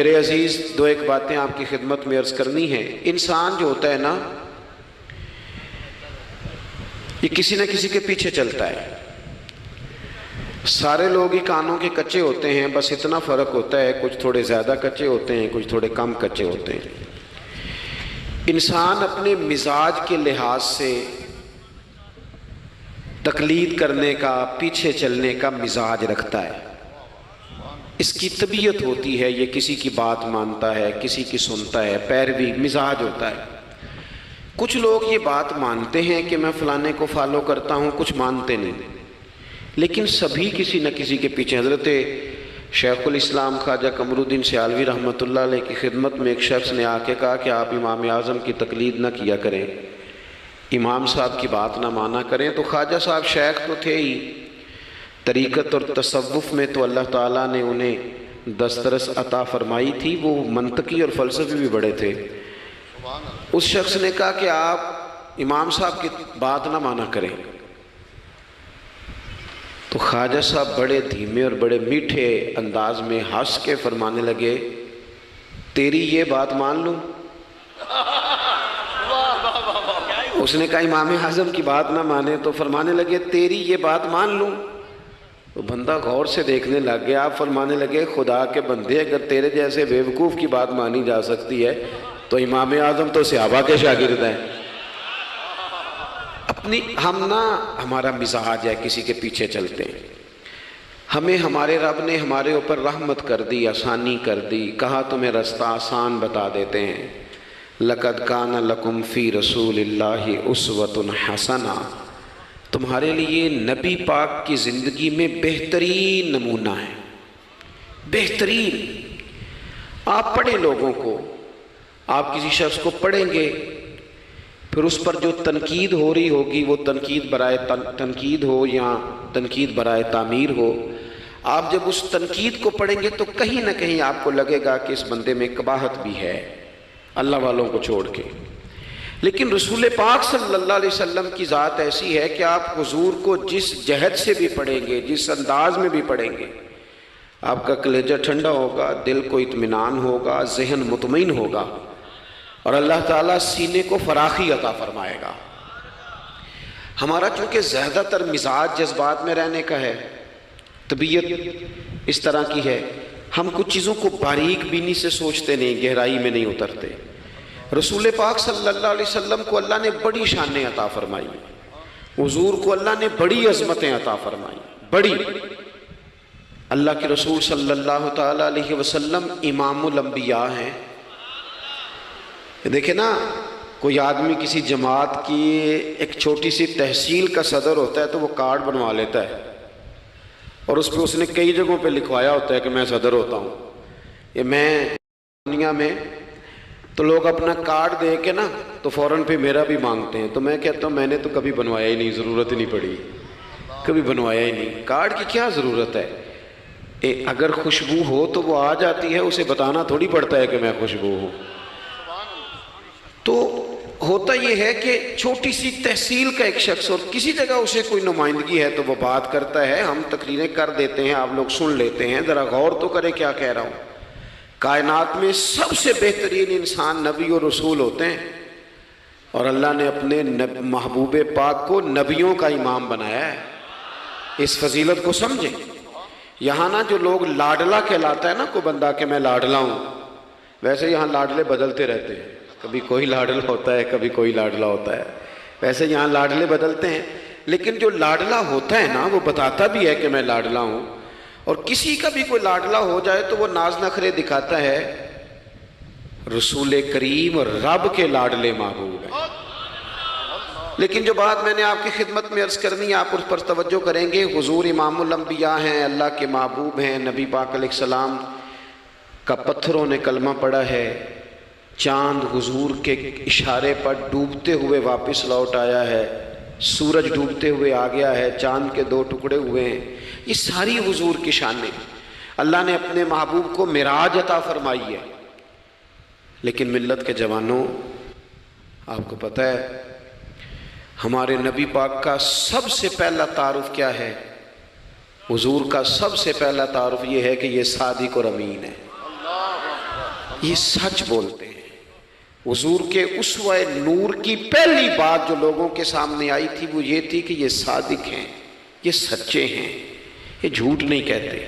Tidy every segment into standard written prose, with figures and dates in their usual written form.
میرے عزیز دو ایک باتیں آپ کی خدمت میں عرض کرنی ہیں۔ انسان جو ہوتا ہے نا، یہ کسی نہ کسی کے پیچھے چلتا ہے۔ سارے لوگ ہی کانوں کے کچے ہوتے ہیں، بس اتنا فرق ہوتا ہے، کچھ تھوڑے زیادہ کچے ہوتے ہیں، کچھ تھوڑے کم کچے ہوتے ہیں۔ انسان اپنے مزاج کے لحاظ سے تقلید کرنے کا، پیچھے چلنے کا مزاج رکھتا ہے۔ اس کی طبیعت ہوتی ہے، یہ کسی کی بات مانتا ہے، کسی کی سنتا ہے، پیروی مزاج ہوتا ہے۔ کچھ لوگ یہ بات مانتے ہیں کہ میں فلانے کو فالو کرتا ہوں، کچھ مانتے نہیں، لیکن سبھی کسی نہ کسی کے پیچھے۔ حضرت شیخ الاسلام خواجہ قمر الدین سیالوی رحمۃ اللہ علیہ کی خدمت میں ایک شخص نے آ کے کہا کہ آپ امام اعظم کی تقلید نہ کیا کریں، امام صاحب کی بات نہ مانا کریں۔ تو خواجہ صاحب شیخ تو تھے ہی، طریقت اور تصوف میں تو اللہ تعالیٰ نے انہیں دسترس عطا فرمائی تھی، وہ منطقی اور فلسفی بھی بڑے تھے۔ اس شخص نے کہا کہ آپ امام صاحب کی بات نہ مانا کریں۔ تو خواجہ صاحب بڑے دھیمے اور بڑے میٹھے انداز میں ہنس کے فرمانے لگے، تیری یہ بات مان لوں؟ اس نے کہا امام اعظم کی بات نہ مانے، تو فرمانے لگے تیری یہ بات مان لوں؟ تو بندہ غور سے دیکھنے لگ گیا، آپ فرمانے لگے خدا کے بندے، اگر تیرے جیسے بیوقوف کی بات مانی جا سکتی ہے تو امام اعظم تو صحابہ کے شاگرد ہیں۔ ہمارا مزاج ہے، کسی کے پیچھے چلتے ہیں۔ ہمیں ہمارے رب نے ہمارے اوپر رحمت کر دی، آسانی کر دی، کہا تمہیں رستہ آسان بتا دیتے ہیں۔ لَقَدْ كَانَ لَكُمْ فِي رَسُولِ اللَّهِ أُسْوَةٌ حَسَنَةٌ، تمہارے لیے نبی پاک کی زندگی میں بہترین نمونہ ہے، بہترین۔ آپ پڑھیں لوگوں کو، آپ کسی شخص کو پڑھیں گے، پھر اس پر جو تنقید ہو رہی ہوگی وہ تنقید برائے تنقید ہو یا تنقید برائے تعمیر ہو، آپ جب اس تنقید کو پڑھیں گے تو کہیں نہ کہیں آپ کو لگے گا کہ اس بندے میں قباحت بھی ہے، اللہ والوں کو چھوڑ کے۔ لیکن رسول پاک صلی اللہ علیہ وسلم کی ذات ایسی ہے کہ آپ حضور کو جس جہت سے بھی پڑھیں گے، جس انداز میں بھی پڑھیں گے، آپ کا کلیجہ ٹھنڈا ہوگا، دل کو اطمینان ہوگا، ذہن مطمئن ہوگا، اور اللہ تعالیٰ سینے کو فراخی عطا فرمائے گا۔ ہمارا چونکہ زیادہ تر مزاج جذبات میں رہنے کا ہے، طبیعت اس طرح کی ہے، ہم کچھ چیزوں کو باریک بینی سے سوچتے نہیں، گہرائی میں نہیں اترتے۔ رسول پاک صلی اللہ علیہ وسلم کو اللہ نے بڑی شانیں عطا فرمائی، حضور کو اللہ نے بڑی عظمتیں عطا فرمائی، بڑی۔ اللہ کے رسول صلی اللہ تعالیٰ علیہ وسلم امام الانبیاء ہیں۔ دیکھیں نا، کوئی آدمی کسی جماعت کی ایک چھوٹی سی تحصیل کا صدر ہوتا ہے تو وہ کارڈ بنوا لیتا ہے، اور اس پہ اس نے کئی جگہوں پہ لکھوایا ہوتا ہے کہ میں صدر ہوتا ہوں، یہ میں دنیا میں، تو لوگ اپنا کارڈ دے کے نا تو فوراً پہ میرا بھی مانگتے ہیں۔ تو میں کہتا ہوں میں نے تو کبھی بنوایا ہی نہیں، ضرورت ہی نہیں پڑی، کبھی بنوایا ہی نہیں، کارڈ کی کیا ضرورت ہے؟ اگر خوشبو ہو تو وہ آ جاتی ہے، اسے بتانا تھوڑی پڑتا ہے کہ میں خوشبو ہوں۔ تو ہوتا یہ ہے کہ چھوٹی سی تحصیل کا ایک شخص اور کسی جگہ اسے کوئی نمائندگی ہے تو وہ بات کرتا ہے، ہم تقریریں کر دیتے ہیں، آپ لوگ سن لیتے ہیں، ذرا غور تو کریں کیا کہہ رہا ہوں۔ کائنات میں سب سے بہترین انسان نبی اور رسول ہوتے ہیں، اور اللہ نے اپنے محبوب پاک کو نبیوں کا امام بنایا ہے۔ اس فضیلت کو سمجھیں۔ یہاں نا جو لوگ لاڈلا کہلاتا ہے نا کوئی بندہ کہ میں لاڈلا ہوں، ویسے یہاں لاڈلے بدلتے رہتے ہیں، کبھی کوئی لاڈلا ہوتا ہے، کبھی کوئی لاڈلا ہوتا ہے، ویسے یہاں لاڈلے بدلتے ہیں، لیکن جو لاڈلا ہوتا ہے نا وہ بتاتا بھی ہے کہ میں لاڈلا ہوں۔ اور کسی کا بھی کوئی لاڈلا ہو جائے تو وہ ناز نخرے دکھاتا ہے، رسول کریم اور رب کے لاڈلے محبوب ہیں۔ لیکن جو بات میں نے آپ کی خدمت میں عرض کرنی ہے، آپ اس پر توجہ کریں گے۔ حضور امام الانبیاء ہیں، اللہ کے محبوب ہیں، نبی پاک علیہ السلام کا پتھروں نے کلمہ پڑھا ہے، چاند حضور کے اشارے پر ڈوبتے ہوئے واپس لوٹ آیا ہے، سورج ڈوبتے ہوئے آ گیا ہے، چاند کے 2 ٹکڑے ہوئے ہیں، یہ ساری حضور کی شانیں۔ اللہ نے اپنے محبوب کو معراج عطا فرمائی ہے۔ لیکن ملت کے جوانوں، آپ کو پتہ ہے ہمارے نبی پاک کا سب سے پہلا تعارف کیا ہے؟ حضور کا سب سے پہلا تعارف یہ ہے کہ یہ صادق اور امین ہے۔ یہ سچ بولتے ہیں۔ حضور کے اسوہ نور کی پہلی بات جو لوگوں کے سامنے آئی تھی وہ یہ تھی کہ یہ صادق ہیں، یہ سچے ہیں، یہ جھوٹ نہیں کہتے۔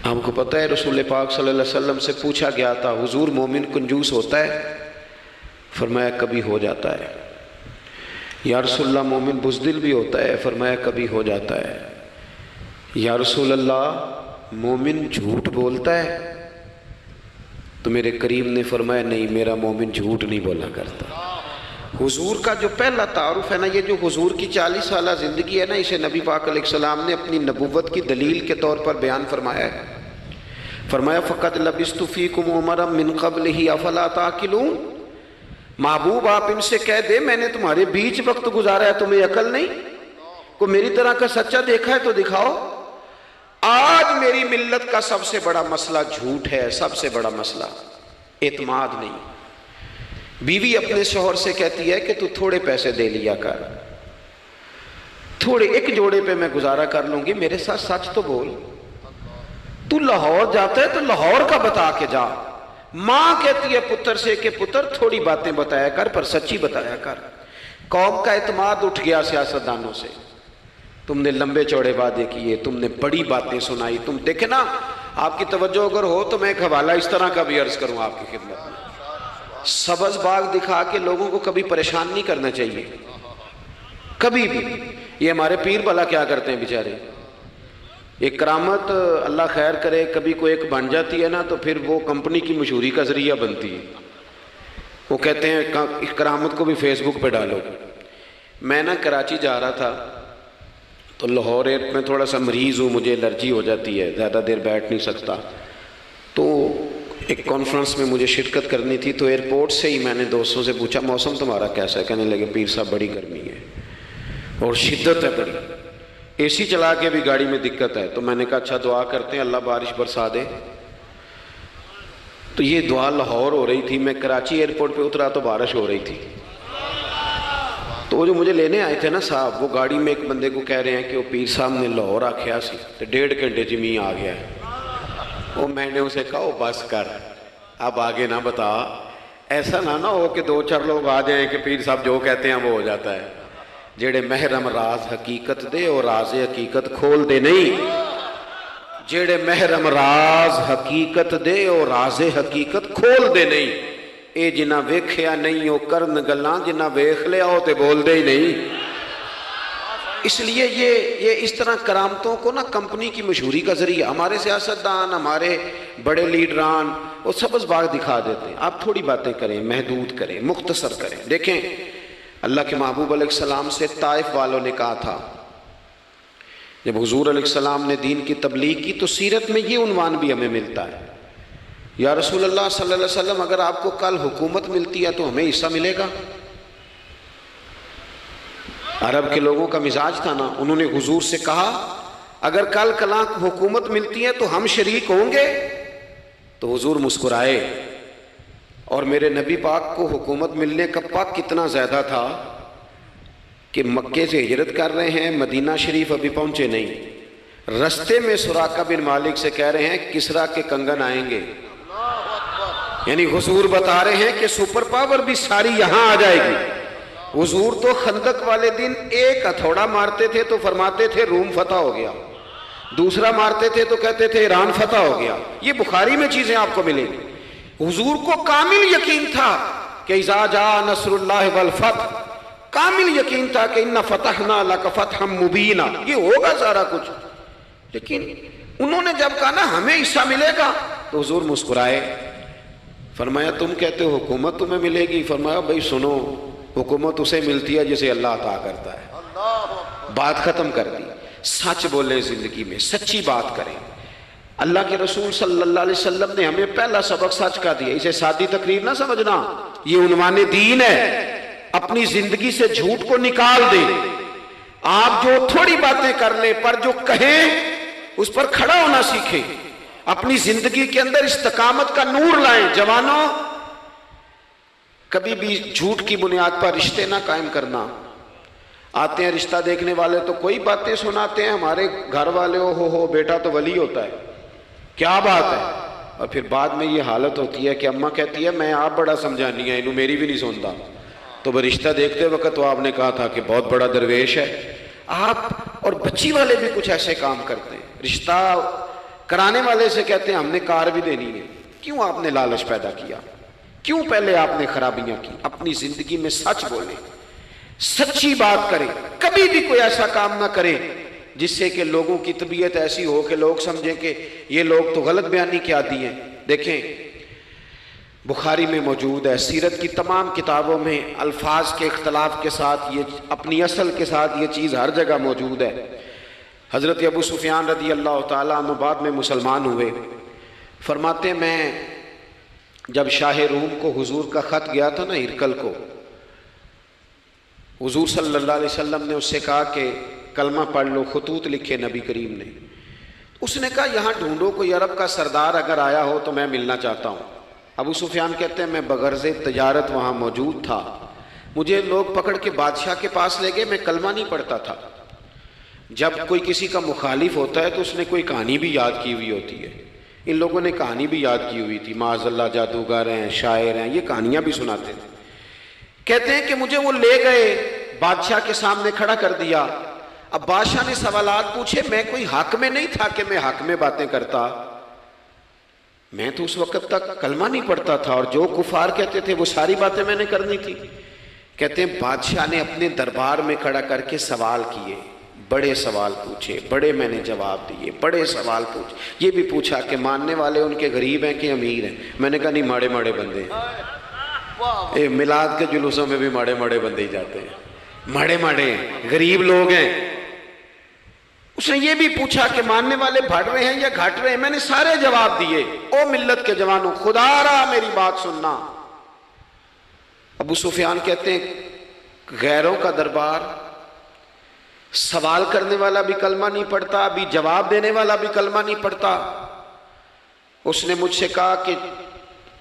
آپ کو پتہ ہے رسول پاک صلی اللہ علیہ وسلم سے پوچھا گیا تھا حضور مومن کنجوس ہوتا ہے؟ فرمایا کبھی ہو جاتا ہے۔ یا رسول اللہ مومن بزدل بھی ہوتا ہے؟ فرمایا کبھی ہو جاتا ہے۔ یا رسول اللہ مومن جھوٹ بولتا ہے؟ تو میرے کریم نے فرمایا نہیں، میرا مومن جھوٹ نہیں بولا کرتا۔ حضور کا جو پہلا تعارف ہے نا، یہ جو حضور کی 40 سالہ زندگی ہے نا، اسے نبی پاک علیہ السلام نے اپنی نبوت کی دلیل کے طور پر بیان فرمایا ہے۔ فرمایا فَقَدْ لَبِثْتُ فِيكُمْ عُمَرًا مِّن قَبْلِهِ أَفَلَا تَعْقِلُونَ۔ محبوب آپ ان سے کہہ دے میں نے تمہارے بیچ وقت گزارا ہے، تمہیں عقل نہیں؟ کوئی میری طرح کا سچا دیکھا ہے تو دکھاؤ۔ آج میری ملت کا سب سے بڑا مسئلہ جھوٹ ہے، سب سے بڑا مسئلہ اعتماد نہیں۔ بیوی اپنے شوہر سے کہتی ہے کہ تو تھوڑے پیسے دے لیا کر، تھوڑے ایک جوڑے پہ میں گزارا کر لوں گی، میرے ساتھ سچ تو بول۔ تو لاہور جاتا ہے تو لاہور کا بتا کے جا۔ ماں کہتی ہے پتر سے کہ پتر تھوڑی باتیں بتایا کر پر سچی بتایا کر۔ قوم کا اعتماد اٹھ گیا سیاستدانوں سے، تم نے لمبے چوڑے وعدے کیے، تم نے بڑی باتیں سنائی۔ تم دیکھیں نا، آپ کی توجہ اگر ہو تو میں ایک حوالہ اس طرح کا بھی عرض کروں آپ کی خدمت میں۔ سبز باغ دکھا کے لوگوں کو کبھی پریشان نہیں کرنا چاہیے، کبھی بھی۔ یہ ہمارے پیر بھلا کیا کرتے ہیں بیچارے، ایک کرامت اللہ خیر کرے کبھی کوئی ایک بن جاتی ہے نا تو پھر وہ کمپنی کی مشہوری کا ذریعہ بنتی ہے۔ وہ کہتے ہیں اس کرامت کو بھی فیس بک پہ ڈالو۔ میں نا کراچی جا رہا تھا تو لاہور میں تھوڑا سا مریض ہوں، مجھے الرجی ہو جاتی ہے، زیادہ دیر بیٹھ نہیں سکتا، تو ایک کانفرنس میں مجھے شرکت کرنی تھی۔ تو ایئرپورٹ سے ہی میں نے دوستوں سے پوچھا موسم تمہارا کیسا ہے؟ کہنے لگے پیر صاحب بڑی گرمی ہے اور شدت ہے بڑی، اے سی چلا کے بھی گاڑی میں دقت ہے۔ تو میں نے کہا اچھا دعا کرتے ہیں اللہ بارش برسا دے۔ تو یہ دعا لاہور ہو رہی تھی، میں کراچی ایئرپورٹ پہ اترا تو بارش ہو رہی تھی۔ تو وہ جو مجھے لینے آئے تھے نا صاحب، وہ گاڑی میں ایک بندے کو کہہ رہے ہیں کہ وہ پیر صاحب نے لاہور آکھیا سی تو 1.5 گھنٹے جمی آ گیا ہے۔ وہ میں نے اسے کہا بس کر، اب آگے نہ بتا، ایسا نہ ہو کہ 2-4 لوگ آ جائیں کہ پیر صاحب جو کہتے ہیں وہ ہو جاتا ہے۔ جیڑے محرم راز حقیقت دے اور راز حقیقت کھول دے نہیں، جیڑے محرم راز حقیقت دے اور راز حقیقت کھول دے نہیں، اے جنہ ویکھیا نہیں ہو کرن گلاں، جنہ ویکھ لیا ہو تے بول دے ہی نہیں۔ اس لیے یہ اس طرح کرامتوں کو نا کمپنی کی مشہوری کا ذریعہ، ہمارے سیاستدان، ہمارے بڑے لیڈران وہ سبز باغ دکھا دیتے ہیں۔ آپ تھوڑی باتیں کریں، محدود کریں، مختصر کریں۔ دیکھیں اللہ کے محبوب علیہ السلام سے طائف والوں نے کہا تھا، جب حضور علیہ السلام نے دین کی تبلیغ کی تو سیرت میں یہ عنوان بھی ہمیں ملتا ہے، یا رسول اللہ صلی اللہ علیہ وسلم اگر آپ کو کل حکومت ملتی ہے تو ہمیں حصہ ملے گا؟ عرب کے لوگوں کا مزاج تھا نا، انہوں نے حضور سے کہا اگر کل کلاں حکومت ملتی ہے تو ہم شریک ہوں گے؟ تو حضور مسکرائے، اور میرے نبی پاک کو حکومت ملنے کا پاک کتنا زیادہ تھا کہ مکے سے ہجرت کر رہے ہیں، مدینہ شریف ابھی پہنچے نہیں، رستے میں سراقہ بن مالک سے کہہ رہے ہیں کسرا کے کنگن آئیں گے، یعنی حضور بتا رہے ہیں کہ سپر پاور بھی ساری یہاں آ جائے گی۔ حضور تو خندق والے دن ایک ہتھوڑا مارتے تھے تو فرماتے تھے روم فتح ہو گیا، دوسرا مارتے تھے تو کہتے تھے ایران فتح ہو گیا۔ یہ بخاری میں چیزیں آپ کو ملیں گی۔ حضور کو کامل یقین تھا کہ اذا جاء نصر اللہ والفتح، کامل یقین تھا کہ ان فتحنا لک فتحا مبینا، یہ ہوگا سارا کچھ۔ لیکن انہوں نے جب کہا نا ہمیں حصہ ملے گا تو حضور مسکرائے، فرمایا تم کہتے ہو حکومت تمہیں ملے گی؟ فرمایا بھائی سنو، حکومت اسے ملتی ہے جسے اللہ عطا کرتا ہے۔ بات ختم کر دی۔ سچ بولے زندگی میں، سچی بات کریں۔ اللہ کے رسول صلی اللہ علیہ وسلم نے ہمیں پہلا سبق سچ کا دیا، اسے سادی تقریر نہ سمجھنا، یہ عنوان دین ہے۔ اپنی زندگی سے جھوٹ کو نکال دیں۔ آپ جو تھوڑی باتیں کر لیں پر جو کہیں اس پر کھڑا ہونا سیکھیں، اپنی زندگی کے اندر استقامت کا نور لائیں۔ جوانوں، کبھی بھی جھوٹ کی بنیاد پر رشتے نہ قائم کرنا۔ آتے ہیں رشتہ دیکھنے والے تو کوئی باتیں سناتے ہیں، ہمارے گھر والے ہو بیٹا تو ولی ہوتا ہے، کیا بات ہے؟ اور پھر بعد میں یہ حالت ہوتی ہے کہ اماں کہتی ہے میں آپ بڑا سمجھانی ہے انہوں میری بھی نہیں سنتا، تو وہ رشتہ دیکھتے وقت تو آپ نے کہا تھا کہ بہت بڑا درویش ہے آپ۔ اور بچی والے بھی کچھ ایسے کام کرتے ہیں، رشتہ کرانے والے سے کہتے ہیں ہم نے کار بھی دینی ہے۔ کیوں آپ نے لالچ پیدا کیا؟ کیوں پہلے آپ نے خرابیاں کی؟ اپنی زندگی میں سچ بولیں، سچی بات کریں، کبھی بھی کوئی ایسا کام نہ کریں جس سے کہ لوگوں کی طبیعت ایسی ہو کہ لوگ سمجھیں کہ یہ لوگ تو غلط بیانی کے عادی ہیں۔ دیکھیں بخاری میں موجود ہے، سیرت کی تمام کتابوں میں الفاظ کے اختلاف کے ساتھ یہ اپنی اصل کے ساتھ یہ چیز ہر جگہ موجود ہے۔ حضرت ابو سفیان رضی اللہ تعالیٰ عنہ بعد میں مسلمان ہوئے، فرماتے ہیں میں جب شاہ روم کو حضور کا خط گیا تھا نا ہرقل کو، حضور صلی اللہ علیہ وسلم نے اس سے کہا کہ کلمہ پڑھ لو، خطوط لکھے نبی کریم نے۔ اس نے کہا یہاں ڈھونڈو کوئی عرب کا سردار اگر آیا ہو تو میں ملنا چاہتا ہوں۔ ابو سفیان کہتے ہیں میں بغرض تجارت وہاں موجود تھا، مجھے لوگ پکڑ کے بادشاہ کے پاس لے گئے، میں کلمہ نہیں پڑھتا تھا۔ جب کوئی کسی کا مخالف ہوتا ہے تو اس نے کوئی کہانی بھی یاد کی ہوئی ہوتی ہے، ان لوگوں نے کہانی بھی یاد کی ہوئی تھی، معاذ اللہ جادوگر ہیں، شاعر ہیں، یہ کہانیاں بھی سناتے تھے۔ کہتے ہیں کہ مجھے وہ لے گئے، بادشاہ کے سامنے کھڑا کر دیا۔ اب بادشاہ نے سوالات پوچھے، میں کوئی حق میں نہیں تھا کہ میں حق میں باتیں کرتا، میں تو اس وقت تک کلمہ نہیں پڑھتا تھا اور جو کفار کہتے تھے وہ ساری باتیں میں نے کرنی تھی۔ کہتے ہیں بادشاہ نے اپنے دربار میں کھڑا کر کے سوال کیے، بڑے سوال پوچھے، بڑے میں نے جواب دیے، بڑے سوال پوچھے۔ یہ بھی پوچھا کہ ماننے والے ان کے غریب ہیں کہ امیر ہیں؟ میں نے کہا نہیں، ماڑے ماڑے بندے ہیں۔ میلاد کے جلوسوں میں بھی ماڑے ماڑے بندے ہی جاتے ہیں، ماڑے ماڑے ہیں، غریب لوگ ہیں۔ اس نے یہ بھی پوچھا کہ ماننے والے بڑھ رہے ہیں یا گھٹ رہے ہیں؟ میں نے سارے جواب دیے۔ او ملت کے جوانوں، خدا را میری بات سننا۔ ابو سفیان کہتے ہیں غیروں کا دربار، سوال کرنے والا بھی کلمہ نہیں پڑھتا، ابھی جواب دینے والا بھی کلمہ نہیں پڑھتا۔ اس نے مجھ سے کہا کہ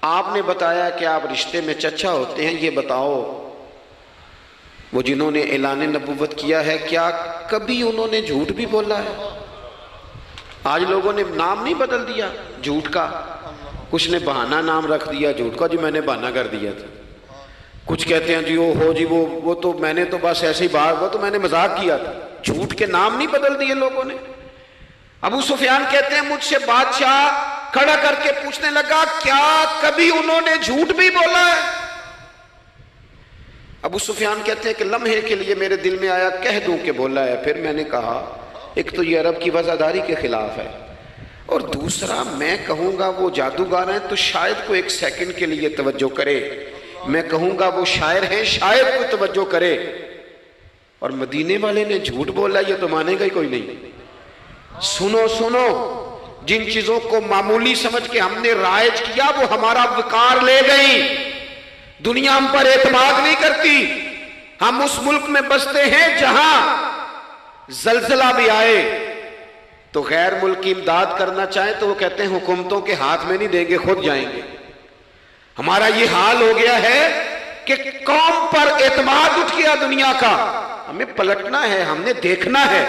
آپ نے بتایا کہ آپ رشتے میں چچا ہوتے ہیں، یہ بتاؤ وہ جنہوں نے اعلان نبوت کیا ہے کیا کبھی انہوں نے جھوٹ بھی بولا ہے؟ آج لوگوں نے نام نہیں بدل دیا جھوٹ کا، کچھ نے بہانہ نام رکھ دیا جھوٹ کا، جی میں نے بہانہ کر دیا تھا۔ کچھ کہتے ہیں جی جی وہ تو میں نے تو بس ایسی بات، وہ تو میں نے مذاق کیا تھا۔ جھوٹ کے نام نہیں بدل دیے لوگوں نے۔ ابو سفیان کہتے ہیں مجھ سے بادشاہ کھڑا کر کے پوچھنے لگا کیا کبھی انہوں نے جھوٹ بھی بولا ہے؟ ابو سفیان کہتے ہیں کہ لمحے کے لیے میرے دل میں آیا کہہ دوں کہ بولا ہے۔ پھر میں نے کہا ایک تو یہ عرب کی وفاداری کے خلاف ہے، اور دوسرا میں کہوں گا وہ جادوگر ہیں تو شاید کو ایک سیکنڈ کے لیے توجہ کرے، میں کہوں گا وہ شاعر ہیں شاید کو توجہ کرے، اور مدینے والے نے جھوٹ بولا یہ تو مانے گا ہی کوئی نہیں۔ سنو سنو، جن چیزوں کو معمولی سمجھ کے ہم نے رائج کیا وہ ہمارا وقار لے گئی، دنیا ہم پر اعتماد نہیں کرتی۔ ہم اس ملک میں بستے ہیں جہاں زلزلہ بھی آئے تو غیر ملکی امداد کرنا چاہیں تو وہ کہتے ہیں حکومتوں کے ہاتھ میں نہیں دیں گے، خود جائیں گے۔ ہمارا یہ حال ہو گیا ہے کہ قوم پر اعتماد اٹھ گیا دنیا کا۔ ہمیں پلٹنا ہے، ہم نے دیکھنا ہے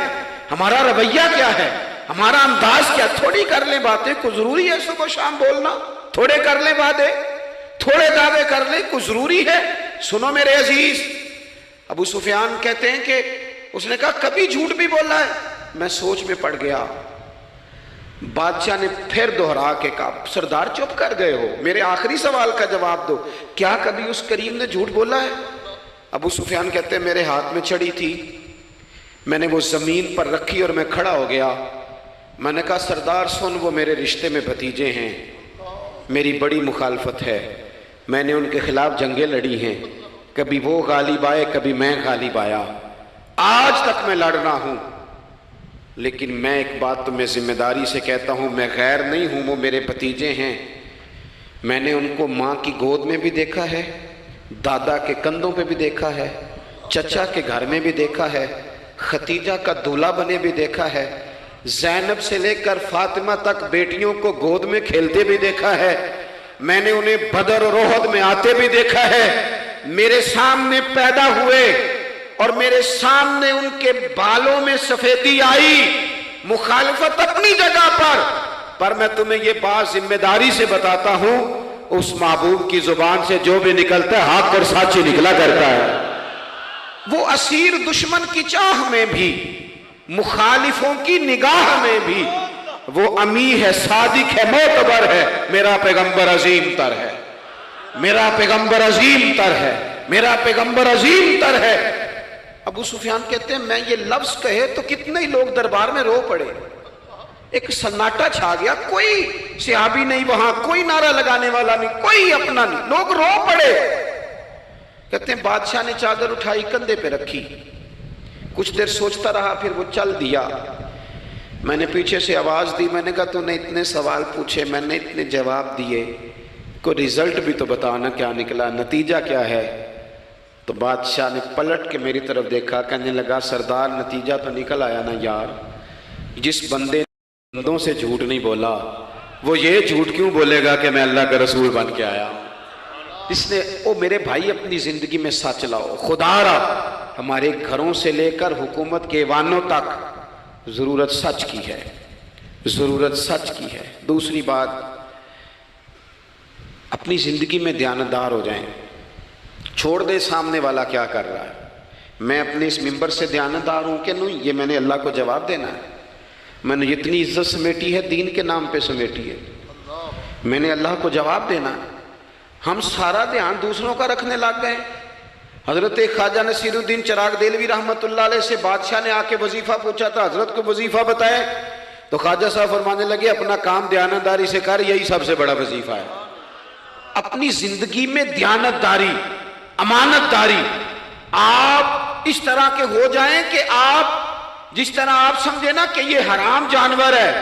ہمارا رویہ کیا ہے، ہمارا انداز کیا۔ تھوڑی کر لیں باتیں، کوئی ضروری ہے صبح شام بولنا؟ تھوڑے کر لیں وعدے، تھوڑے دعوے کر لیں، کوئی ضروری ہے؟ سنو میرے عزیز، ابو سفیان کہتے ہیں کہ اس نے کہا کبھی جھوٹ بھی بولا ہے؟ میں سوچ میں پڑ گیا۔ بادشاہ نے پھر دوہرا کے کہا سردار چپ کر گئے ہو، میرے آخری سوال کا جواب دو، کیا کبھی اس کریم نے جھوٹ بولا ہے؟ ابو سفیان کہتے ہیں میرے ہاتھ میں چھڑی تھی، میں نے وہ زمین پر رکھی اور میں کھڑا ہو گیا۔ میں نے کہا سردار سن، وہ میرے رشتے میں بھتیجے ہیں، میری بڑی مخالفت ہے، میں نے ان کے خلاف جنگیں لڑی ہیں، کبھی وہ غالب آئے کبھی میں غالب آیا، آج تک میں لڑ رہا ہوں، لیکن میں ایک بات تمہیں ذمہ داری سے کہتا ہوں، میں غیر نہیں ہوں، وہ میرے بھتیجے ہیں۔ میں نے ان کو ماں کی گود میں بھی دیکھا ہے، دادا کے کندھوں پہ بھی دیکھا ہے، چچا کے گھر میں بھی دیکھا ہے، ختیجہ کا دولہا بنے بھی دیکھا ہے، زینب سے لے کر فاطمہ تک بیٹیوں کو گود میں کھیلتے بھی دیکھا ہے، میں نے انہیں بدر اور احد میں آتے بھی دیکھا ہے، میرے سامنے پیدا ہوئے اور میرے سامنے ان کے بالوں میں سفیدی آئی۔ مخالفت اپنی جگہ پر، پر میں تمہیں یہ بات ذمہ داری سے بتاتا ہوں، اس محبوب کی زبان سے جو بھی نکلتا ہے حق اور سچ ہی نکلا کرتا ہے۔ وہ اسیر دشمن کی چاہ میں بھی، مخالفوں کی نگاہ میں بھی وہ امی ہے، صادق ہے، معتبر ہے، میرا پیغمبر عظیم تر ہے، میرا پیغمبر عظیم تر ہے، میرا پیغمبر عظیم تر ہے۔ ابو سفیان کہتے ہیں میں یہ لفظ کہے تو کتنے ہی لوگ دربار میں رو پڑے، ایک سناٹا چھا گیا، کوئی صحابی نہیں وہاں، کوئی نعرہ لگانے والا نہیں، کوئی اپنا نہیں، لوگ رو پڑے۔ کہتے ہیں بادشاہ نے چادر اٹھائی کندھے پہ رکھی، کچھ دیر سوچتا رہا، پھر وہ چل دیا۔ میں نے پیچھے سے آواز دی، میں نے کہا تو نے اتنے سوال پوچھے، میں نے اتنے جواب دیے، کوئی رزلٹ بھی تو بتانا کیا نکلا، نتیجہ کیا ہے؟ تو بادشاہ نے پلٹ کے میری طرف دیکھا، کہنے لگا سردار نتیجہ تو نکل آیا نا یار، جس بندے نے بندوں سے جھوٹ نہیں بولا وہ یہ جھوٹ کیوں بولے گا کہ میں اللہ کا رسول بن کے آیا ہوں؟ اس نے میرے بھائی اپنی زندگی میں سچ لاؤ، خدا را ہمارے گھروں سے لے کر حکومت کے ایوانوں تک ضرورت سچ کی ہے، ضرورت سچ کی ہے۔ دوسری بات، اپنی زندگی میں دیانتدار ہو جائیں، چھوڑ دے سامنے والا کیا کر رہا ہے، میں اپنے اس ممبر سے دیانتدار ہوں کہ نہیں، یہ میں نے اللہ کو جواب دینا ہے۔ میں نے اتنی عزت سمیٹی ہے، دین کے نام پہ سمیٹی ہے، میں نے اللہ کو جواب دینا ہے۔ ہم سارا دھیان دوسروں کا رکھنے لگ گئے۔ حضرت خواجہ نصیر الدین چراغ دہلوی رحمۃ اللہ علیہ سے بادشاہ نے آ کے وظیفہ پوچھا تھا، حضرت کو وظیفہ بتائے، تو خواجہ صاحب فرمانے لگے اپنا کام دیانتداری سے کر، یہی سب سے بڑا وظیفہ ہے۔ اپنی زندگی میں دیانتداری، امانت داری، آپ اس طرح کے ہو جائیں کہ آپ جس طرح آپ سمجھے نا کہ یہ حرام جانور ہے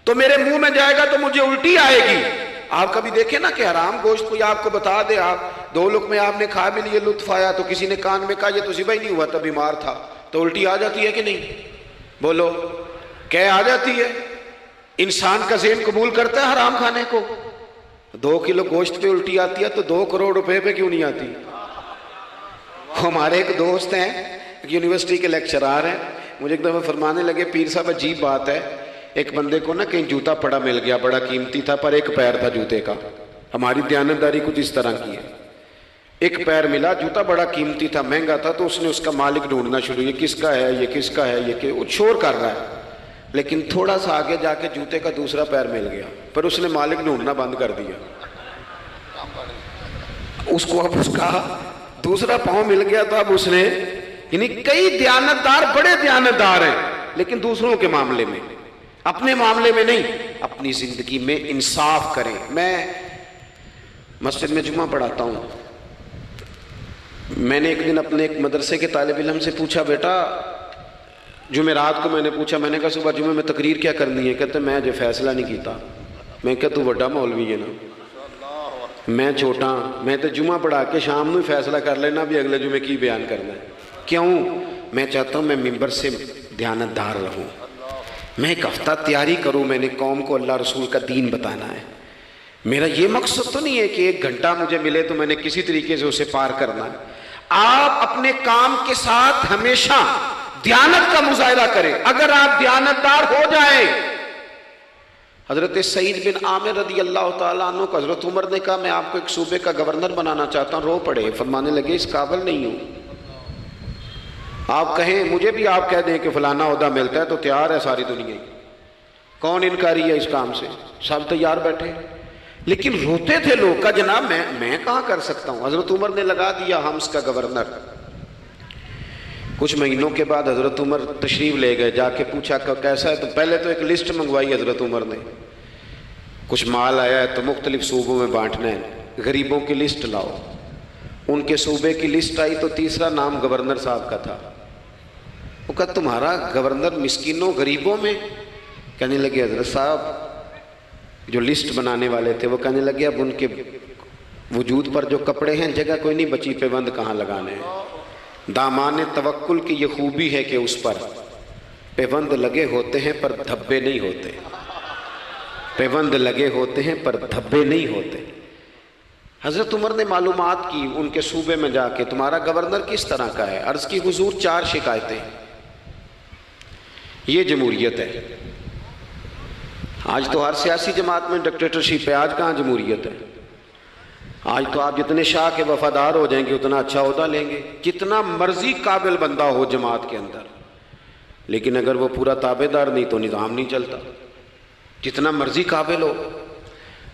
تو میرے منہ میں جائے گا تو مجھے الٹی آئے گی۔ آپ کبھی دیکھیں نا کہ حرام گوشت کوئی آپ کو بتا دے، آپ دو لقمے آپ نے کھا بھی لیے، لطف آیا، تو کسی نے کان میں کہا یہ تو ذبح ہی نہیں ہوا تھا، بیمار تھا، تو الٹی آ جاتی ہے کہ نہیں؟ بولو، کیا آ جاتی ہے؟ انسان کا ذہن قبول کرتا ہے حرام کھانے کو؟ 2 کلو گوشت پہ الٹی آتی ہے تو 2 کروڑ روپے پہ کیوں نہیں آتی؟ ہمارے ایک دوست ہیں، ایک یونیورسٹی کے لیکچرار ہیں، مجھے ایک دفعہ فرمانے لگے پیر صاحب عجیب بات ہے، ایک بندے کو نا کہیں جوتا پڑا مل گیا، بڑا قیمتی تھا پر ایک پیر تھا جوتے کا۔ ہماری دیانتداری کچھ اس طرح کی ہے، ایک پیر ملا، جوتا بڑا قیمتی تھا، مہنگا تھا، تو اس نے اس کا مالک ڈھونڈنا شروع، یہ کس کا ہے، یہ کس کا ہے، یہ وہ شور کر رہا ہے، لیکن تھوڑا سا آگے جا کے جوتے کا دوسرا پیر مل گیا، پر اس نے مالک ڈھونڈنا بند کر دیا۔ اس کو اب اس کا دوسرا پاؤں مل گیا تو اب اس نے، یعنی کئی دیانتدار بڑے دیانتدار ہیں لیکن دوسروں کے معاملے میں، اپنے معاملے میں نہیں۔ اپنی زندگی میں انصاف کریں۔ میں مسجد میں جمعہ پڑھاتا ہوں، میں نے ایک دن اپنے ایک مدرسے کے طالب علم سے پوچھا، بیٹا جمعرات کو میں نے پوچھا، میں نے کہا صبح جمعہ میں تقریر کیا کرنی ہے؟ کہتے میں جو فیصلہ نہیں کیتا۔ میں کہا تو بڑا مولوی ہے نا، میں چھوٹا، میں تو جمعہ پڑھا کے شام میں فیصلہ کر لینا بھی اگلے جمعے کی بیان کرنا ہے۔ کیوں؟ میں چاہتا ہوں میں ممبر سے دیانتدار رہوں، میں ایک ہفتہ تیاری کروں، میں نے قوم کو اللہ رسول کا دین بتانا ہے۔ میرا یہ مقصد تو نہیں ہے کہ 1 گھنٹہ مجھے ملے تو میں نے کسی طریقے سے اسے پار کرنا ہے۔ آپ اپنے کام کے ساتھ ہمیشہ دیانت کا مظاہرہ کریں۔ اگر آپ دیانتدار ہو جائیں، حضرت سعید بن عامر رضی اللہ تعالیٰ عنہ کو حضرت عمر نے کہا میں آپ کو ایک صوبے کا گورنر بنانا چاہتا ہوں، رو پڑے، فرمانے لگے اس قابل نہیں ہوں۔ آپ کہیں، مجھے بھی آپ کہہ دیں کہ فلانا عہدہ ملتا ہے تو تیار ہے ساری دنیا ہی، کون انکاری ہے اس کام سے، سب تیار بیٹھے، لیکن روتے تھے لوگ کا جناب میں کہاں کر سکتا ہوں۔ حضرت عمر نے لگا دیا ہمس کا گورنر۔ کچھ مہینوں کے بعد حضرت عمر تشریف لے گئے، جا کے پوچھا کہ کیسا ہے، تو پہلے تو ایک لسٹ منگوائی حضرت عمر نے، کچھ مال آیا ہے تو مختلف صوبوں میں بانٹنا ہے، غریبوں کی لسٹ لاؤ۔ ان کے صوبے کی لسٹ آئی تو تیسرا نام گورنر صاحب کا تھا۔ وہ کہا تمہارا گورنر مسکینوں غریبوں میں؟ کہنے لگے حضرت صاحب جو لسٹ بنانے والے تھے وہ کہنے لگے اب ان کے وجود پر جو کپڑے ہیں جگہ کوئی نہیں بچی، پیوند کہاں لگانے ہیں۔ دامان توکل کی یہ خوبی ہے کہ اس پر پیوند لگے ہوتے ہیں پر دھبے نہیں ہوتے، پیوند لگے ہوتے ہیں پر دھبے نہیں ہوتے۔ حضرت عمر نے معلومات کی ان کے صوبے میں جا کے، تمہارا گورنر کس طرح کا ہے؟ عرض کی حضور 4 شکایتیں، یہ جمہوریت ہے، آج تو ہر سیاسی جماعت میں ڈکٹیٹرشپ ہے، آج کہاں جمہوریت ہے؟ آج تو آپ جتنے شاہ کے وفادار ہو جائیں گے اتنا اچھا عہدہ لیں گے، جتنا مرضی قابل بندہ ہو جماعت کے اندر، لیکن اگر وہ پورا تابع دار نہیں تو نظام نہیں چلتا، جتنا مرضی قابل ہو۔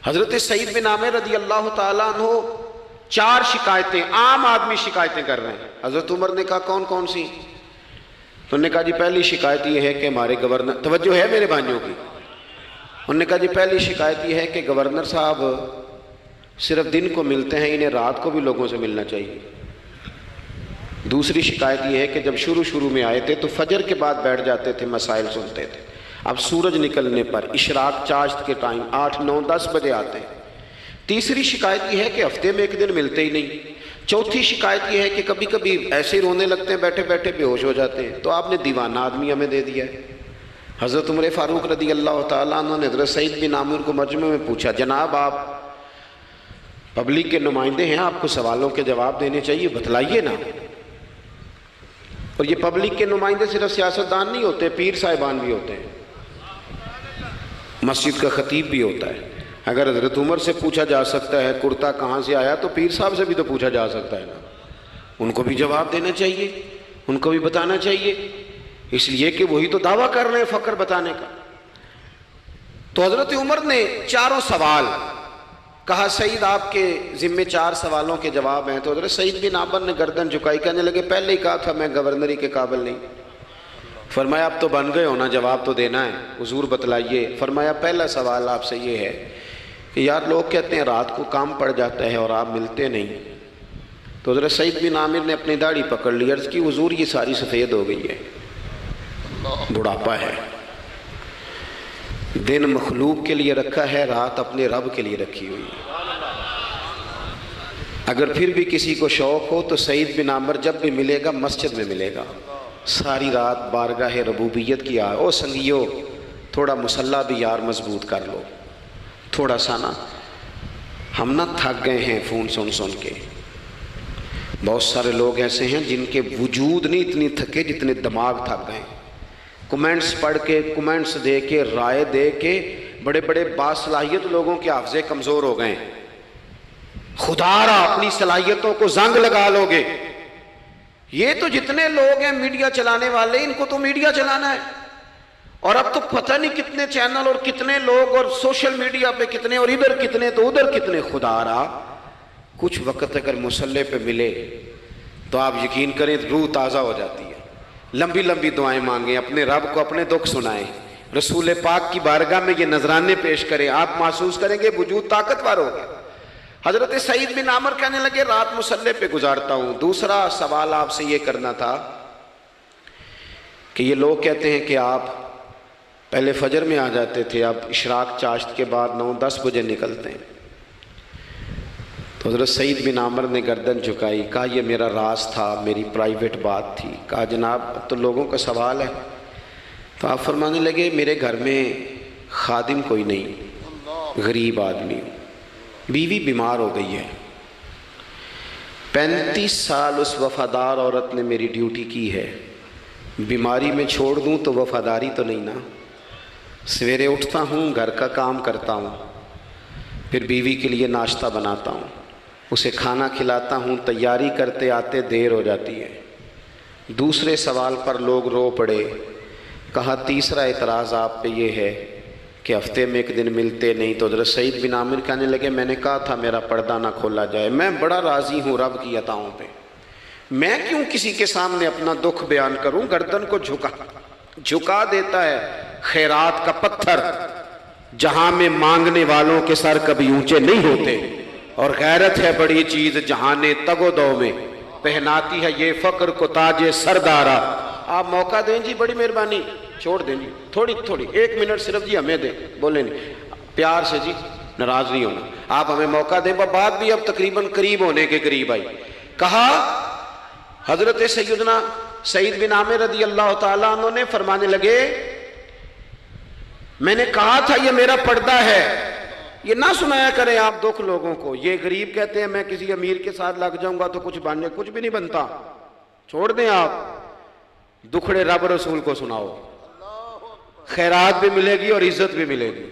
حضرت سعید بن عامر رضی اللہ تعالیٰ عنہ 4 شکایتیں، عام آدمی شکایتیں کر رہے ہیں۔ حضرت عمر نے کہا کون کون سی؟ تو انہوں نے کہا جی پہلی شکایت یہ ہے کہ ہمارے گورنر، توجہ ہے میرے بھائیوں کی، انہوں نے کہا جی پہلی شکایت یہ ہے کہ گورنر صاحب صرف دن کو ملتے ہیں، انہیں رات کو بھی لوگوں سے ملنا چاہیے۔ دوسری شکایت یہ ہے کہ جب شروع میں آئے تھے تو فجر کے بعد بیٹھ جاتے تھے، مسائل سنتے تھے، اب سورج نکلنے پر اشراق چاشت کے ٹائم 8، 9، 10 بجے آتے ہیں۔ تیسری شکایت یہ ہے کہ ہفتے میں 1 دن ملتے ہی نہیں۔ چوتھی شکایت یہ ہے کہ کبھی کبھی ایسے ہی رونے لگتے ہیں، بیٹھے بیٹھے بے ہوش ہو جاتے ہیں۔ تو آپ نے دیوانہ آدمی ہمیں دے دیا ہے۔ حضرت عمر فاروق رضی اللہ تعالیٰ عنہ نے حضرت سعید بن عامر کو مجمع میں پوچھا، جناب آپ پبلک کے نمائندے ہیں، آپ کو سوالوں کے جواب دینے چاہیے، بتلائیے نا۔ اور یہ پبلک کے نمائندے صرف سیاستدان نہیں ہوتے، پیر صاحبان بھی ہوتے ہیں، مسجد کا خطیب بھی ہوتا ہے۔ اگر حضرت عمر سے پوچھا جا سکتا ہے کرتا کہاں سے آیا تو پیر صاحب سے بھی تو پوچھا جا سکتا ہے نا، ان کو بھی جواب دینا چاہیے، ان کو بھی بتانا چاہیے، اس لیے کہ وہی تو دعویٰ کر رہے ہیں فقر بتانے کا۔ تو حضرت عمر نے 4 سوال کہا، سعید آپ کے ذمے 4 سوالوں کے جواب ہیں۔ تو حضرت سعید بن عامر نے گردن جھکائی، کہنے لگے پہلے ہی کہا تھا میں گورنری کے قابل نہیں۔ فرمایا اب تو بن گئے ہونا، جواب تو دینا ہے، حضور بتلائیے۔ فرمایا پہلا سوال آپ سے یہ ہے کہ یار لوگ کہتے ہیں رات کو کام پڑ جاتا ہے اور آپ ملتے نہیں۔ تو حضرت سعید بن عامر نے اپنی داڑھی پکڑ لی، عرض کی حضور یہ ساری سفید ہو گئی ہے، بڑھاپا ہے، دن مخلوق کے لیے رکھا ہے، رات اپنے رب کے لیے رکھی ہوئی ہے۔ اگر پھر بھی کسی کو شوق ہو تو سعید بن عامر جب بھی ملے گا مسجد میں ملے گا، ساری رات بارگاہ ربوبیت کی او سنگیو تھوڑا مسلح بھی یار مضبوط کر لو، تھوڑا سا نا، ہم نہ تھک گئے ہیں فون سن کے۔ بہت سارے لوگ ایسے ہیں جن کے وجود نہیں اتنی تھکے جتنے دماغ تھک گئے، کمنٹس پڑھ کے، کمنٹس دے کے، رائے دے کے، بڑے بڑے باصلاحیت لوگوں کے حافظے کمزور ہو گئے۔ خدا را اپنی صلاحیتوں کو زنگ لگا لو گے۔ یہ تو جتنے لوگ ہیں میڈیا چلانے والے، ان کو تو میڈیا چلانا ہے، اور اب تو پتہ نہیں کتنے چینل اور کتنے لوگ اور سوشل میڈیا پہ کتنے، اور ادھر کتنے تو ادھر کتنے۔ خدا را کچھ وقت اگر مصلے پہ ملے تو آپ یقین کریں روح تازہ ہو جاتی ہے۔ لمبی لمبی دعائیں مانگیں، اپنے رب کو اپنے دکھ سنائیں، رسول پاک کی بارگاہ میں یہ نذرانے پیش کریں، آپ محسوس کریں گے وجود طاقتور ہوگا۔ حضرت سعید بن عامر کہنے لگے رات مصلے پہ گزارتا ہوں۔ دوسرا سوال آپ سے یہ کرنا تھا کہ یہ لوگ کہتے ہیں کہ آپ پہلے فجر میں آ جاتے تھے، اب اشراق چاشت کے بعد 9، 10 بجے نکلتے ہیں۔ تو حضرت سعید بن عامر نے گردن جھکائی، کہا یہ میرا راز تھا، میری پرائیویٹ بات تھی۔ کہا جناب اب تو لوگوں کا سوال ہے۔ تو آپ فرمانے لگے میرے گھر میں خادم کوئی نہیں، غریب آدمی، بیوی بیمار ہو گئی ہے، 35 سال اس وفادار عورت نے میری ڈیوٹی کی ہے، بیماری میں چھوڑ دوں تو وفاداری تو نہیں نا۔ سویرے اٹھتا ہوں، گھر کا کام کرتا ہوں، پھر بیوی کے لیے ناشتہ بناتا ہوں، اسے کھانا کھلاتا ہوں، تیاری کرتے آتے دیر ہو جاتی ہے۔ دوسرے سوال پر لوگ رو پڑے۔ کہا تیسرا اعتراض آپ پہ یہ ہے کہ ہفتے میں 1 دن ملتے نہیں۔ تو حضرت سعید بن عامر کہنے لگے میں نے کہا تھا میرا پردہ نہ کھولا جائے، میں بڑا راضی ہوں رب کی عطاؤں پہ، میں کیوں کسی کے سامنے اپنا دکھ بیان کروں۔ گردن کو جھکا دیتا ہے خیرات کا پتھر، جہاں میں مانگنے والوں کے سر کبھی اونچے نہیں ہوتے، اور غیرت ہے بڑی چیز جہانے تگ و دو میں، پہناتی ہے یہ فقر کو تاج سردارا۔ آپ موقع دیں جی، بڑی مہربانی، چھوڑ دیں جی، تھوڑی 1 منٹ صرف جی ہمیں دیں، بولیں نہیں پیار سے جی، ناراض نہیں ہونا، آپ ہمیں موقع دیں۔ بات بھی اب تقریباً قریب ہونے کے قریب آئی۔ کہا حضرت سیدنا سعید بن عامر رضی اللہ تعالیٰ عنہ نے فرمانے لگے میں نے کہا تھا یہ میرا پردہ ہے، یہ نہ سنایا کریں آپ دکھ لوگوں کو۔ یہ غریب کہتے ہیں میں کسی امیر کے ساتھ لگ جاؤں گا تو کچھ بھی نہیں بنتا، چھوڑ دیں آپ، دکھڑے رب رسول کو سناؤ، خیرات بھی ملے گی اور عزت بھی ملے گی،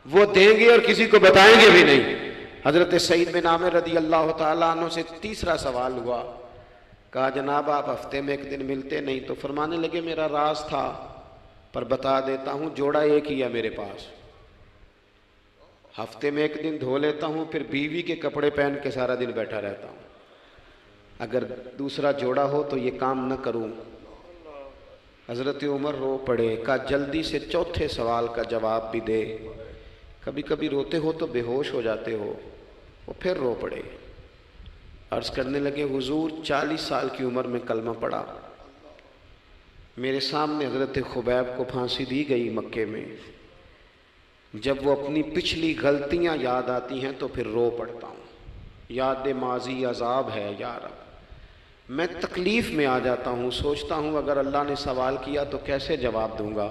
وہ دیں گے اور کسی کو بتائیں گے بھی نہیں۔ حضرت سعید بن عامر رضی اللہ تعالیٰ عنہ سے تیسرا سوال ہوا، کہا جناب آپ ہفتے میں ایک دن ملتے نہیں، تو فرمانے لگے میرا راز تھا پر بتا دیتا ہوں، جوڑا ایک ہی ہے میرے پاس، ہفتے میں ایک دن دھو لیتا ہوں، پھر بیوی کے کپڑے پہن کے سارا دن بیٹھا رہتا ہوں، اگر دوسرا جوڑا ہو تو یہ کام نہ کروں۔ حضرت عمر رو پڑے، کہا جلدی سے چوتھے سوال کا جواب بھی دے، کبھی کبھی روتے ہو تو بے ہوش ہو جاتے ہو۔ وہ پھر رو پڑے، عرض کرنے لگے حضور 40 سال کی عمر میں کلمہ پڑھا، میرے سامنے حضرت خبیب کو پھانسی دی گئی مکے میں، جب وہ اپنی پچھلی غلطیاں یاد آتی ہیں تو پھر رو پڑتا ہوں، یاد ماضی عذاب ہے یا رب، میں تکلیف میں آ جاتا ہوں، سوچتا ہوں اگر اللہ نے سوال کیا تو کیسے جواب دوں گا،